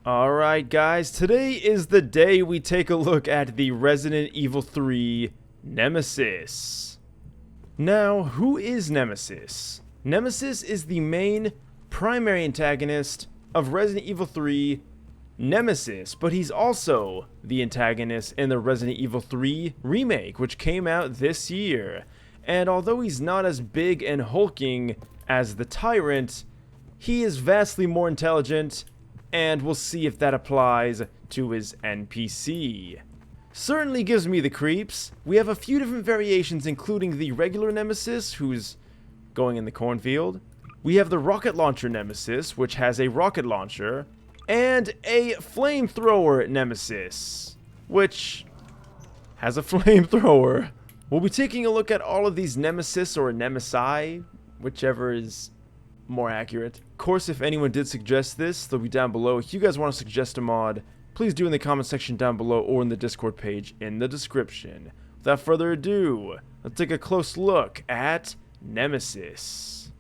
Alright guys, today is the day we take a look at the Resident Evil 3 Nemesis. Now, who is Nemesis? Nemesis is the main primary antagonist of Resident Evil 3 Nemesis, but he's also the antagonist in the Resident Evil 3 remake, which came out this year. And although he's not as big and hulking as the Tyrant, he is vastly more intelligent, and we'll see if that applies to his NPC. Certainly gives me the creeps. We have a few different variations, including the regular Nemesis, who's going in the cornfield. We have the rocket launcher Nemesis, which has a rocket launcher, and a flamethrower Nemesis, which has a flamethrower. We'll be taking a look at all of these Nemesis or Nemesi, whichever is more accurate. Of course, if anyone did suggest this, they'll be down below. If you guys want to suggest a mod, please do in the comment section down below or in the Discord page in the description. Without further ado, let's take a close look at Nemesis.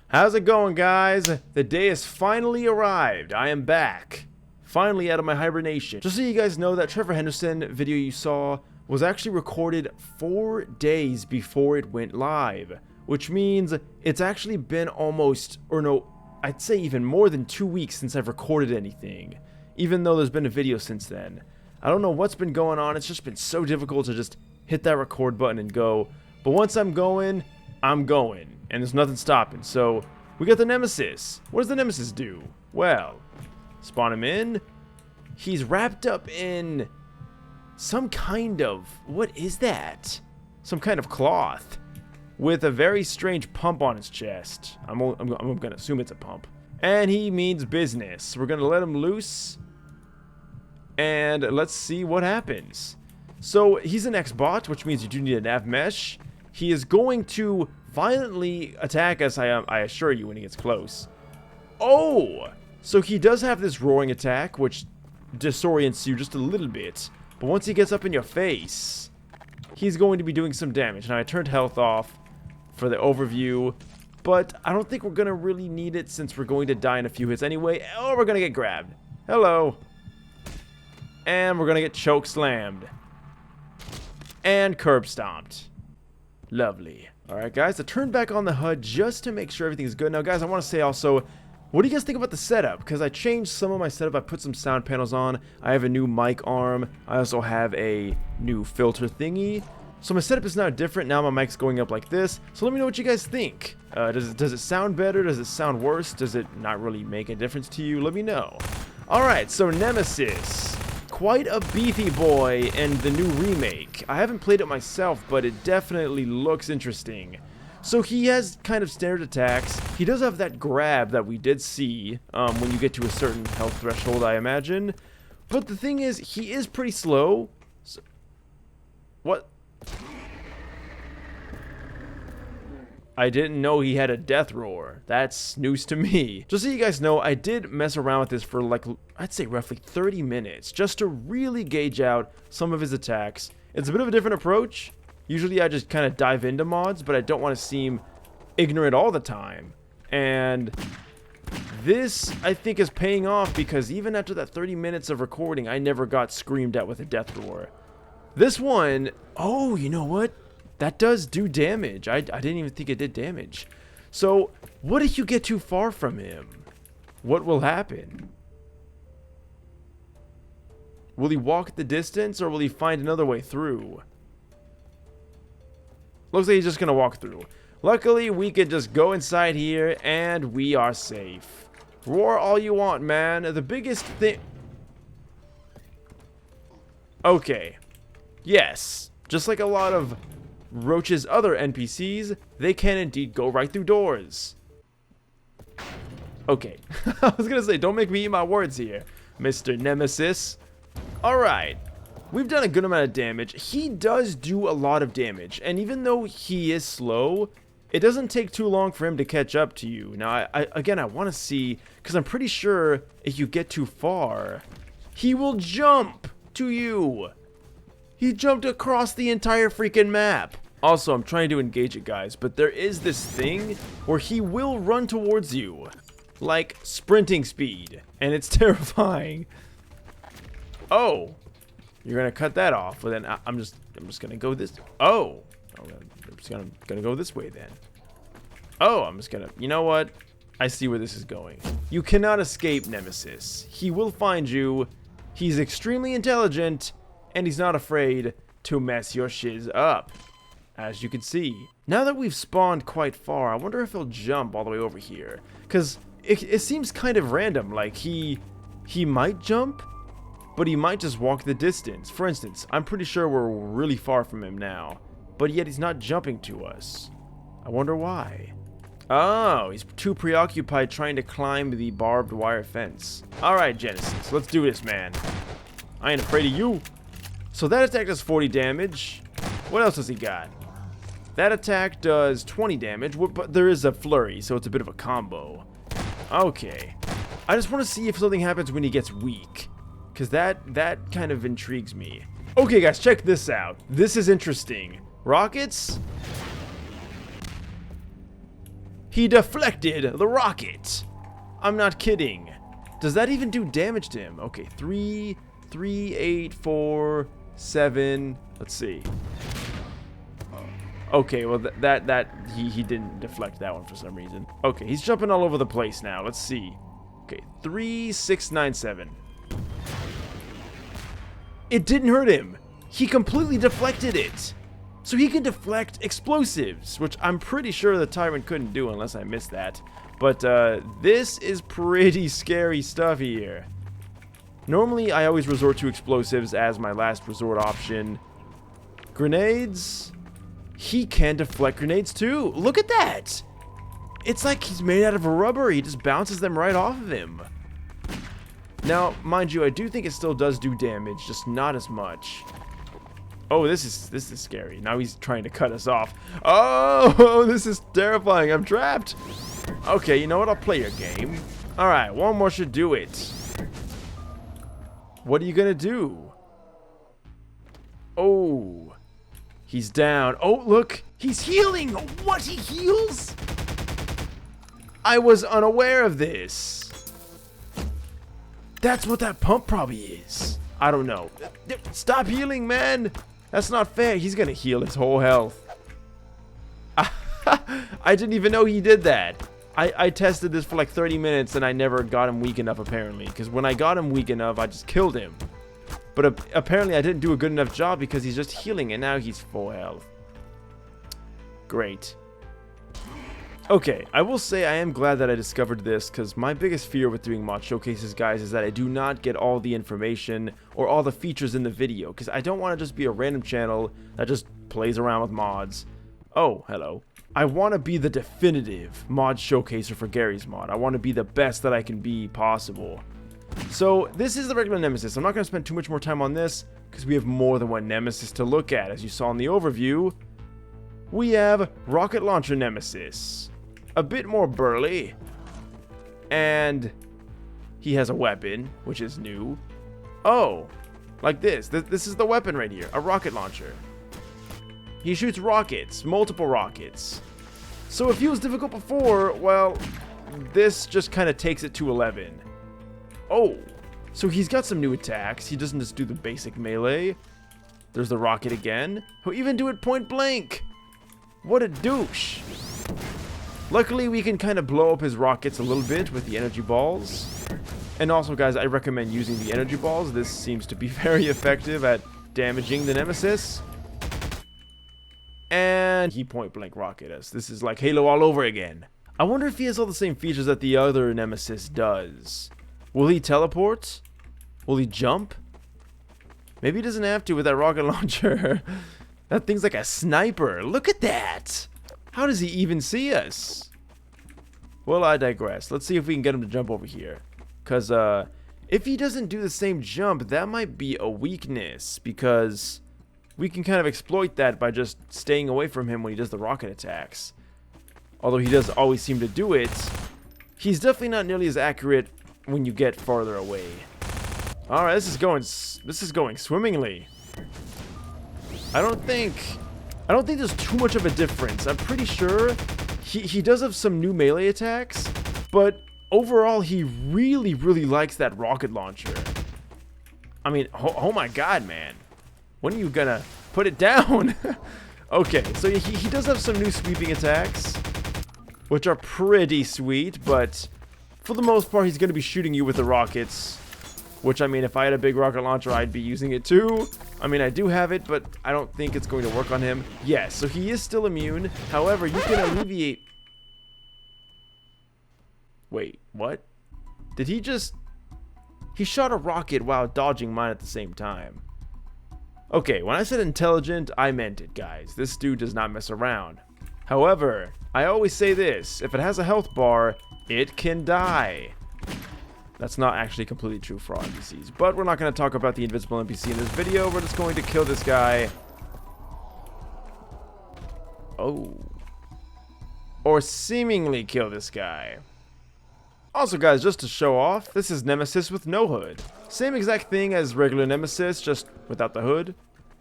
How's it going, guys? The day has finally arrived. I am back. Finally out of my hibernation. Just so you guys know, that Trevor Henderson video you saw was actually recorded 4 days before it went live, which means it's actually been almost, or no, I'd say even more than 2 weeks since I've recorded anything, even though there's been a video since then. I don't know what's been going on. It's just been so difficult to just hit that record button and go. But once I'm going, and there's nothing stopping. So we got the Nemesis. What does the Nemesis do? Well, spawn him in. He's wrapped up in some kind of, what is that? Some kind of cloth with a very strange pump on his chest. I'm gonna assume it's a pump. And he means business. We're gonna let him loose, and let's see what happens. So he's an X-bot, which means you do need a nav mesh. He is going to violently attack us, I assure you, when he gets close. Oh! So he does have this roaring attack, which disorients you just a little bit. But once he gets up in your face, he's going to be doing some damage. Now, I turned health off for the overview, but I don't think we're going to really need it since we're going to die in a few hits anyway. Oh, we're going to get grabbed. Hello. And we're going to get choke slammed. And curb stomped. Lovely. Alright guys, I turned back on the HUD just to make sure everything's good. Now guys, I want to say also, what do you guys think about the setup? Because I changed some of my setup. I put some sound panels on. I have a new mic arm. I also have a new filter thingy. So my setup is now different. Now my mic's going up like this. So let me know what you guys think. Does it sound better? Does it sound worse? Does it not really make a difference to you? Let me know. Alright, so Nemesis. Quite a beefy boy in the new remake. I haven't played it myself, but it definitely looks interesting. So he has kind of standard attacks. He does have that grab that we did see when you get to a certain health threshold, I imagine. But the thing is, he is pretty slow. So, what? I didn't know he had a death roar. That's news to me. Just so you guys know, I did mess around with this for like, I'd say roughly 30 minutes, just to really gauge out some of his attacks. It's a bit of a different approach. Usually I just kind of dive into mods, but I don't want to seem ignorant all the time. And this, I think, is paying off because even after that 30 minutes of recording, I never got screamed at with a death roar. This one, oh, you know what? That does do damage. I didn't even think it did damage. So, what if you get too far from him? What will happen? Will he walk the distance, or will he find another way through? Looks like he's just gonna walk through. Luckily, we could just go inside here, and we are safe. Roar all you want, man. The biggest thing... Okay. Yes. Just like a lot of Roach's other NPCs, they can indeed go right through doors. Okay. I was gonna say, don't make me eat my words here, Mr. Nemesis. Alright. We've done a good amount of damage. He does do a lot of damage, and even though he is slow, it doesn't take too long for him to catch up to you. Now, I want to see, because I'm pretty sure if you get too far, he will jump to you. He jumped across the entire freaking map. Also, I'm trying to engage it, guys, but there is this thing where he will run towards you. like sprinting speed, and it's terrifying. Oh, you're gonna cut that off. Well, then I'm just gonna go this. Oh, I'm just gonna go this way then. Oh, I'm just gonna. You know what? I see where this is going. You cannot escape Nemesis. He will find you. He's extremely intelligent, and he's not afraid to mess your shiz up, as you can see. Now that we've spawned quite far, I wonder if he'll jump all the way over here, because it seems kind of random. Like he might jump, but he might just walk the distance. For instance, I'm pretty sure we're really far from him now, but yet he's not jumping to us. I wonder why. Oh, he's too preoccupied trying to climb the barbed wire fence. Alright, Genesis, let's do this, man. I ain't afraid of you. So that attack does 40 damage. What else has he got? That attack does 20 damage, but there is a flurry, so it's a bit of a combo. Okay. I just want to see if something happens when he gets weak, because that kind of intrigues me. Okay, guys, check this out. This is interesting. Rockets? He deflected the rocket. I'm not kidding. Does that even do damage to him? Okay, 3, 8, 4, 7. Let's see. Okay, well he didn't deflect that one for some reason. Okay, he's jumping all over the place now. Let's see. Okay, 3, 6, 9, 7. It didn't hurt him. He completely deflected it. So he can deflect explosives, which I'm pretty sure the Tyrant couldn't do unless I missed that. But this is pretty scary stuff here. Normally, I always resort to explosives as my last resort option. Grenades? He can deflect grenades too. Look at that! It's like he's made out of rubber. He just bounces them right off of him. Now, mind you, I do think it still does do damage, just not as much. Oh, this is scary. Now he's trying to cut us off. Oh, this is terrifying. I'm trapped. Okay, you know what? I'll play your game. All right, one more should do it. What are you gonna do? Oh, he's down. Oh, look, he's healing. What? He heals? I was unaware of this. That's what that pump probably is. I don't know. Stop healing, man. That's not fair. He's gonna heal his whole health. I didn't even know he did that. I tested this for like 30 minutes and I never got him weak enough apparently. Because when I got him weak enough, I just killed him. But apparently I didn't do a good enough job because he's just healing and now he's full health. Great. Okay, I will say I am glad that I discovered this, because my biggest fear with doing mod showcases, guys, is that I do not get all the information or all the features in the video, because I don't want to just be a random channel that just plays around with mods. Oh, hello. I want to be the definitive mod showcaser for Gary's Mod. I want to be the best that I can be possible. So, this is the regular Nemesis. I'm not going to spend too much more time on this, because we have more than one Nemesis to look at. As you saw in the overview, we have Rocket Launcher Nemesis. A bit more burly, and he has a weapon, which is new. Oh, like this. This is the weapon right here, a rocket launcher. He shoots rockets, multiple rockets. So if he was difficult before, well, this just kind of takes it to 11. Oh, so he's got some new attacks. He doesn't just do the basic melee. There's the rocket again. He'll even do it point blank. What a douche. Luckily, we can kind of blow up his rockets a little bit with the energy balls. And also, guys, I recommend using the energy balls. This seems to be very effective at damaging the Nemesis. And he point blank rocket us. This is like Halo all over again. I wonder if he has all the same features that the other Nemesis does. Will he teleport? Will he jump? Maybe he doesn't have to with that rocket launcher. That thing's like a sniper. Look at that. How does he even see us? Well, I digress. Let's see if we can get him to jump over here. Because if he doesn't do the same jump, that might be a weakness. Because we can kind of exploit that by just staying away from him when he does the rocket attacks. Although he does always seem to do it, he's definitely not nearly as accurate when you get farther away. Alright, this is going swimmingly. I don't think there's too much of a difference. I'm pretty sure he does have some new melee attacks, but overall, he really, really likes that rocket launcher. I mean, oh my god, man. When are you gonna put it down? Okay, so he does have some new sweeping attacks, which are pretty sweet, but for the most part, he's gonna be shooting you with the rockets. Which, I mean, if I had a big rocket launcher, I'd be using it too. I mean, I do have it, but I don't think it's going to work on him. Yes, so he is still immune. However, you can alleviate... Wait, what? Did he just... He shot a rocket while dodging mine at the same time. Okay, when I said intelligent, I meant it, guys. This dude does not mess around. However, I always say this. If it has a health bar, it can die. That's not actually completely true for all NPCs. But we're not going to talk about the invisible NPC in this video. We're just going to kill this guy. Oh. Or seemingly kill this guy. Also, guys, just to show off, this is Nemesis with no hood. Same exact thing as regular Nemesis, just without the hood.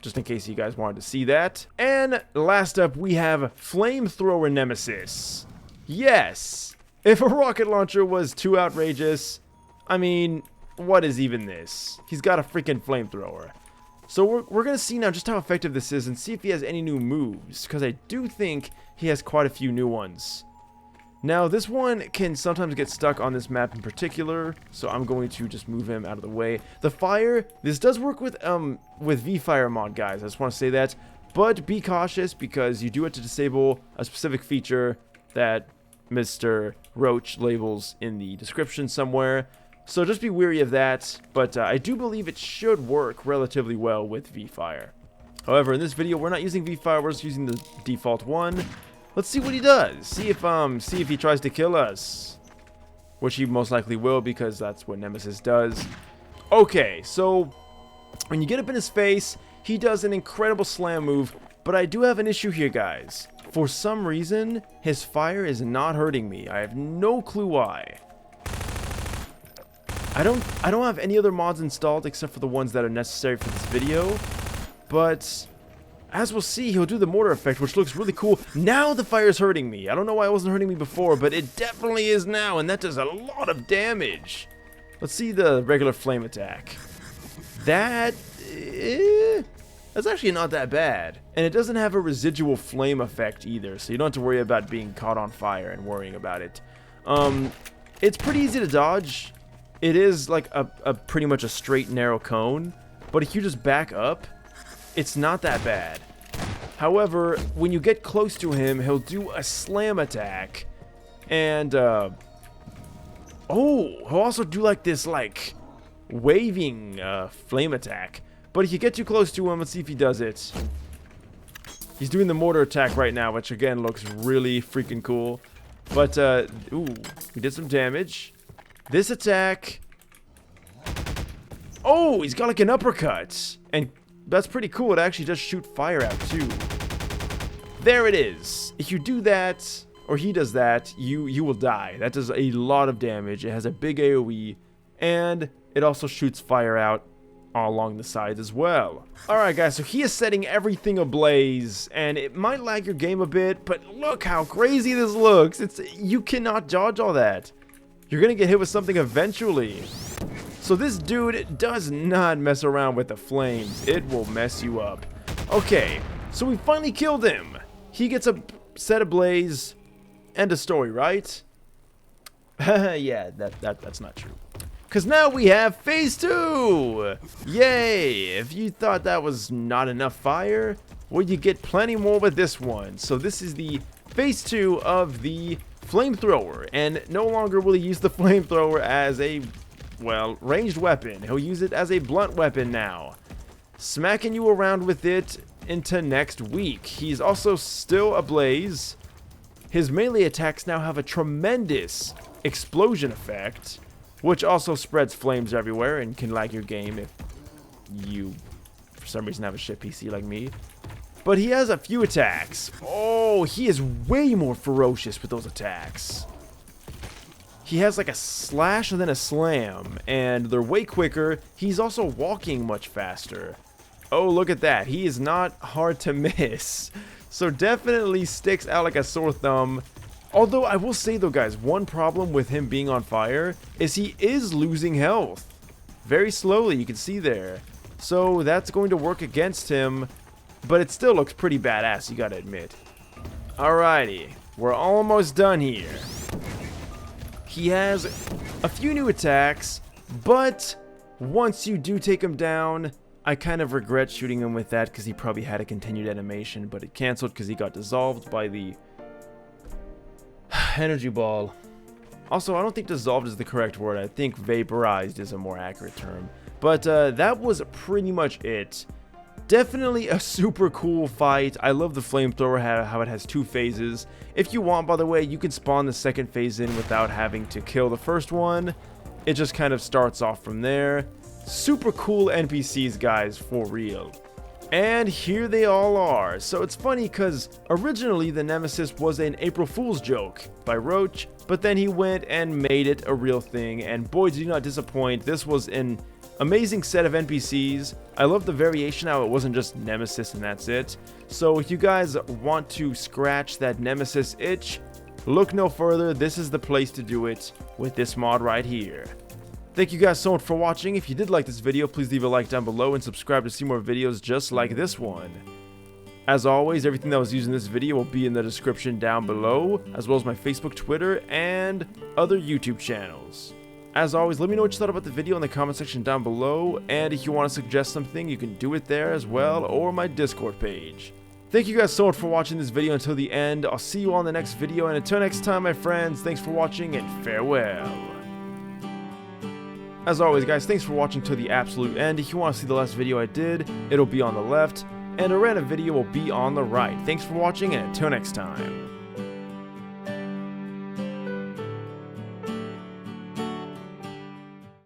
Just in case you guys wanted to see that. And last up, we have Flamethrower Nemesis. Yes. If a rocket launcher was too outrageous... I mean, what is even this? He's got a freaking flamethrower. So we're going to see now just how effective this is and see if he has any new moves. Because I do think he has quite a few new ones. Now, this one can sometimes get stuck on this map in particular. So I'm going to just move him out of the way. The fire, this does work with V-Fire mod, guys. I just want to say that. But be cautious because you do have to disable a specific feature that Mr. Roach labels in the description somewhere. So just be wary of that, but I do believe it should work relatively well with V-Fire. However, in this video, we're not using V-Fire, we're just using the default one. Let's see what he does. See if he tries to kill us. Which he most likely will, because that's what Nemesis does. Okay, so when you get up in his face, he does an incredible slam move, but I do have an issue here, guys. For some reason, his fire is not hurting me. I have no clue why. I don't have any other mods installed except for the ones that are necessary for this video. But as we'll see, he'll do the mortar effect, which looks really cool. Now the fire is hurting me. I don't know why it wasn't hurting me before, but it definitely is now, and that does a lot of damage. Let's see the regular flame attack. That's actually not that bad. And it doesn't have a residual flame effect either, so you don't have to worry about being caught on fire and worrying about it. It's pretty easy to dodge. It is like a pretty much a straight narrow cone, but if you just back up, it's not that bad. However, when you get close to him, he'll do a slam attack, and he'll also do like this like waving flame attack. But if you get too close to him, let's see if he does it. He's doing the mortar attack right now, which again looks really freaking cool. But ooh, he did some damage. This attack. Oh, he's got like an uppercut. And that's pretty cool. It actually does shoot fire out too. There it is. If you do that, or he does that, you will die. That does a lot of damage. It has a big AoE. And it also shoots fire out all along the sides as well. Alright guys, so he is setting everything ablaze, and it might lag your game a bit, but look how crazy this looks. You cannot dodge all that. You're gonna get hit with something eventually. So this dude does not mess around with the flames. It will mess you up. Okay, so we finally killed him. He gets a set ablaze. End of story, right? Yeah, that's not true. Because now we have Phase 2! Yay! If you thought that was not enough fire, well, you get plenty more with this one. So this is the Phase 2 of the Flamethrower. And no longer will he use the Flamethrower as a, well, ranged weapon. He'll use it as a blunt weapon now. Smacking you around with it into next week. He's also still ablaze. His melee attacks now have a tremendous explosion effect, which also spreads flames everywhere and can lag your game if you, for some reason, have a shit PC like me. But he has a few attacks. Oh, he is way more ferocious with those attacks. He has like a slash and then a slam, and they're way quicker. He's also walking much faster. Oh, look at that. He is not hard to miss. So definitely sticks out like a sore thumb. Although I will say though guys, one problem with him being on fire is he is losing health. Very slowly, you can see there. So that's going to work against him, but it still looks pretty badass, you gotta admit. Alrighty, we're almost done here. He has a few new attacks, but once you do take him down, I kind of regret shooting him with that because he probably had a continued animation, but it canceled because he got dissolved by the energy ball. Also, I don't think dissolved is the correct word. I think vaporized is a more accurate term. But that was pretty much it. Definitely a super cool fight. I love the Flamethrower, how it has 2 phases. If you want, by the way, you can spawn the second phase in without having to kill the first one. It just kind of starts off from there. Super cool NPCs, guys, for real. And here they all are. So it's funny because originally the Nemesis was an April Fool's joke by Roach, but then he went and made it a real thing, and boy, did he not disappoint. This was an amazing set of NPCs. I love the variation, how it wasn't just Nemesis and that's it. So if you guys want to scratch that Nemesis itch, look no further. This is the place to do it with this mod right here. Thank you guys so much for watching. If you did like this video, please leave a like down below and subscribe to see more videos just like this one. As always, everything that was used in this video will be in the description down below, as well as my Facebook, Twitter, and other YouTube channels. As always, let me know what you thought about the video in the comment section down below, and if you want to suggest something, you can do it there as well, or my Discord page. Thank you guys so much for watching this video until the end. I'll see you on the next video, and until next time, my friends, thanks for watching, and farewell. As always, guys, thanks for watching to the absolute end. If you want to see the last video I did, it'll be on the left, and a random video will be on the right. Thanks for watching, and until next time.